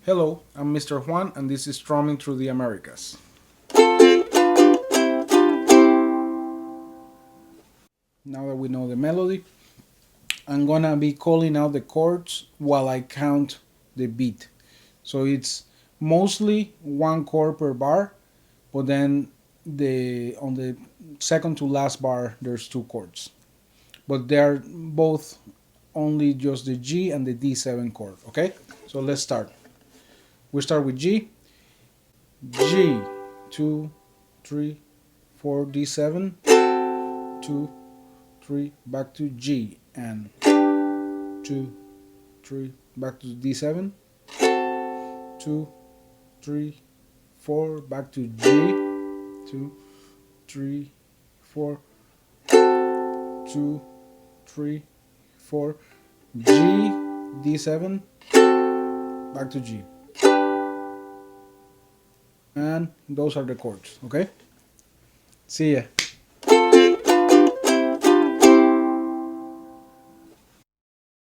Hello, I'm Mr. Juan and this is Strumming Through the Americas. Now that we know the melody, I'm gonna be calling out the chords while I count the beat. So it's mostly one chord per bar, but then on the second to last bar there's two chords. But they're both only just the G and the D7 chord, okay? So let's start. We start with G, G, 2, 3, 4, D7, 2, 3, back to G, and 2, 3, back to D7, 2, 3, 4, back to G, 2, 3, 4, 2, 3, 4, G, D7, back to G. And those are the chords, okay? See ya.